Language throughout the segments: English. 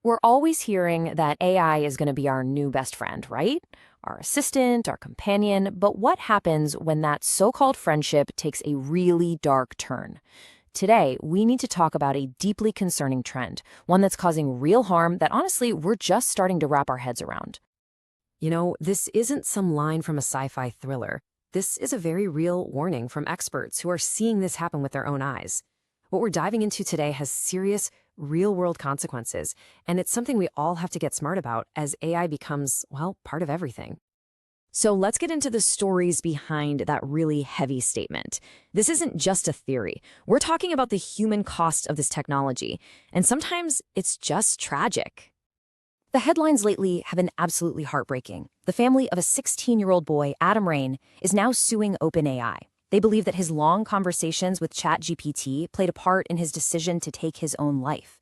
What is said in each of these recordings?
We're always hearing that AI is going to be our new best friend, right? Our assistant, our companion. But what happens when that so-called friendship takes a really dark turn? Today, we need to talk about a deeply concerning trend, one that's causing real harm that honestly, we're just starting to wrap our heads around. This isn't some line from a sci-fi thriller. This is a very real warning from experts who are seeing this happen with their own eyes. What we're diving into today has serious, real-world consequences, and it's something we all have to get smart about as AI becomes, well, part of everything. So let's get into the stories behind that really heavy statement. This isn't just a theory. We're talking about the human cost of this technology, and sometimes it's just tragic. The headlines lately have been absolutely heartbreaking. The family of a 16-year-old boy, Adam Rain, is now suing OpenAI. They believe that his long conversations with ChatGPT played a part in his decision to take his own life.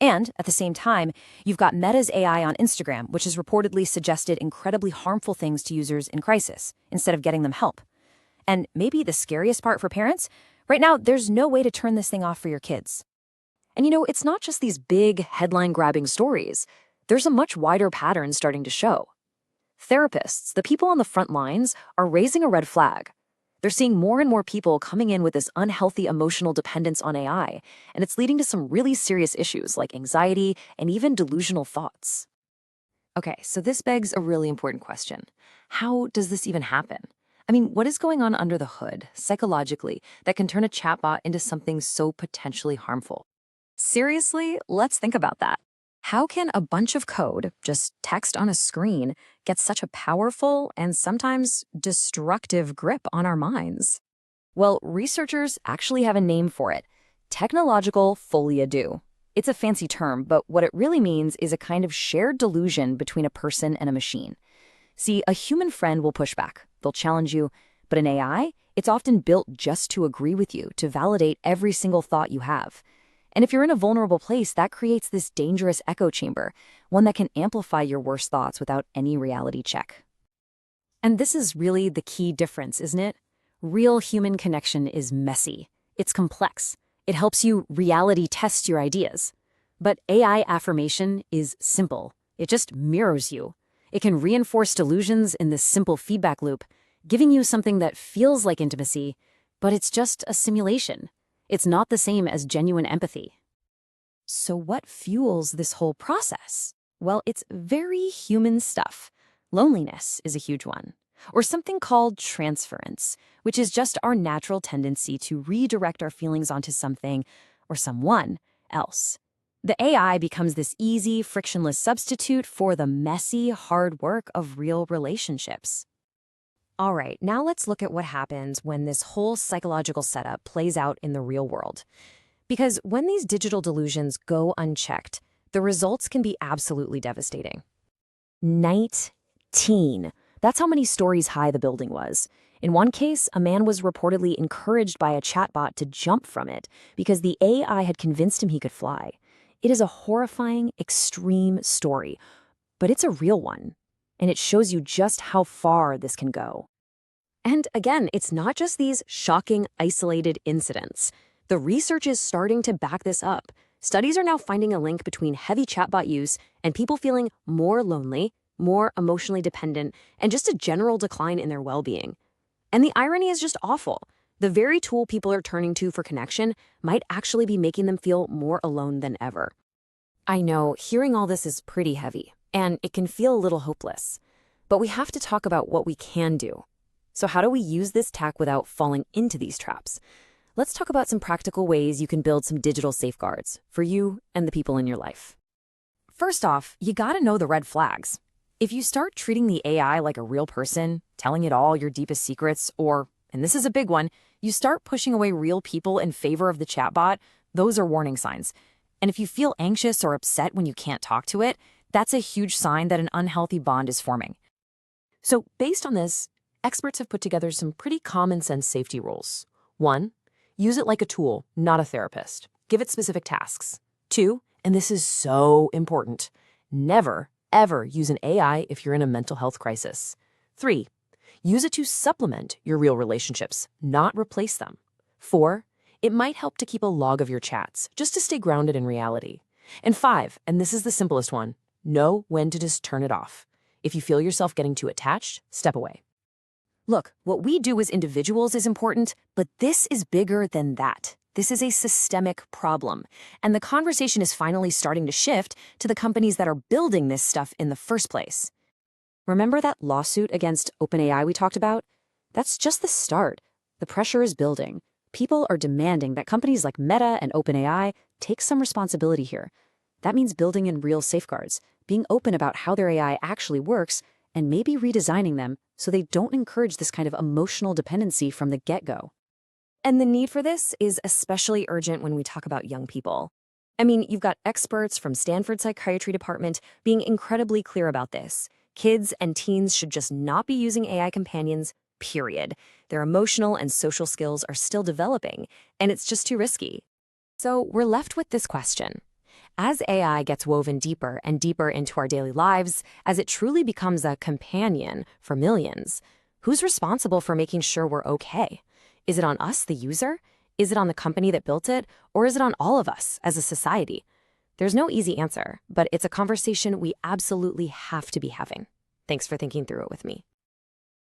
And, at the same time, you've got Meta's AI on Instagram, which has reportedly suggested incredibly harmful things to users in crisis, instead of getting them help. And maybe the scariest part for parents? Right now, there's no way to turn this thing off for your kids. And it's not just these big, headline-grabbing stories. There's a much wider pattern starting to show. Therapists, the people on the front lines, are raising a red flag. They're seeing more and more people coming in with this unhealthy emotional dependence on AI, and it's leading to some really serious issues like anxiety and even delusional thoughts. Okay, so this begs a really important question. How does this even happen? I mean, what is going on under the hood, psychologically, that can turn a chatbot into something so potentially harmful? Seriously, let's think about that. How can a bunch of code, just text on a screen, get such a powerful and sometimes destructive grip on our minds? Well, researchers actually have a name for it: technological folie à deux. It's a fancy term, but what it really means is a kind of shared delusion between a person and a machine. See, a human friend will push back, they'll challenge you, but an AI, it's often built just to agree with you, to validate every single thought you have. And if you're in a vulnerable place, that creates this dangerous echo chamber, one that can amplify your worst thoughts without any reality check. And this is really the key difference, isn't it? Real human connection is messy. It's complex. It helps you reality test your ideas. But AI affirmation is simple. It just mirrors you. It can reinforce delusions in this simple feedback loop, giving you something that feels like intimacy, but it's just a simulation. It's not the same as genuine empathy. So what fuels this whole process? Well, it's very human stuff. Loneliness is a huge one. Or something called transference, which is just our natural tendency to redirect our feelings onto something or someone else. The AI becomes this easy, frictionless substitute for the messy, hard work of real relationships. All right, now let's look at what happens when this whole psychological setup plays out in the real world. Because when these digital delusions go unchecked, the results can be absolutely devastating. 19. That's how many stories high the building was. In one case, a man was reportedly encouraged by a chatbot to jump from it because the AI had convinced him he could fly. It is a horrifying, extreme story, but it's a real one. And it shows you just how far this can go. And again, it's not just these shocking, isolated incidents. The research is starting to back this up. Studies are now finding a link between heavy chatbot use and people feeling more lonely, more emotionally dependent, and just a general decline in their well-being. And the irony is just awful. The very tool people are turning to for connection might actually be making them feel more alone than ever. I know, hearing all this is pretty heavy, and it can feel a little hopeless. But we have to talk about what we can do. So how do we use this tech without falling into these traps? Let's talk about some practical ways you can build some digital safeguards for you and the people in your life. First off, you gotta know the red flags. If you start treating the AI like a real person, telling it all your deepest secrets, or, and this is a big one, you start pushing away real people in favor of the chatbot, those are warning signs. And if you feel anxious or upset when you can't talk to it, that's a huge sign that an unhealthy bond is forming. So based on this, experts have put together some pretty common sense safety rules. 1, use it like a tool, not a therapist. Give it specific tasks. 2, and this is so important, never, ever use an AI if you're in a mental health crisis. 3, use it to supplement your real relationships, not replace them. 4, it might help to keep a log of your chats, just to stay grounded in reality. And 5, and this is the simplest one, know when to just turn it off. If you feel yourself getting too attached, step away. Look, what we do as individuals is important, but this is bigger than that. This is a systemic problem. And the conversation is finally starting to shift to the companies that are building this stuff in the first place. Remember that lawsuit against OpenAI we talked about? That's just the start. The pressure is building. People are demanding that companies like Meta and OpenAI take some responsibility here. That means building in real safeguards, being open about how their AI actually works, and maybe redesigning them so they don't encourage this kind of emotional dependency from the get-go. And the need for this is especially urgent when we talk about young people. I mean, you've got experts from Stanford Psychiatry Department being incredibly clear about this. Kids and teens should just not be using AI companions, period. Their emotional and social skills are still developing, and it's just too risky. So we're left with this question. As AI gets woven deeper and deeper into our daily lives, as it truly becomes a companion for millions, who's responsible for making sure we're okay? Is it on us, the user? Is it on the company that built it? Or is it on all of us as a society? There's no easy answer, but it's a conversation we absolutely have to be having. Thanks for thinking through it with me.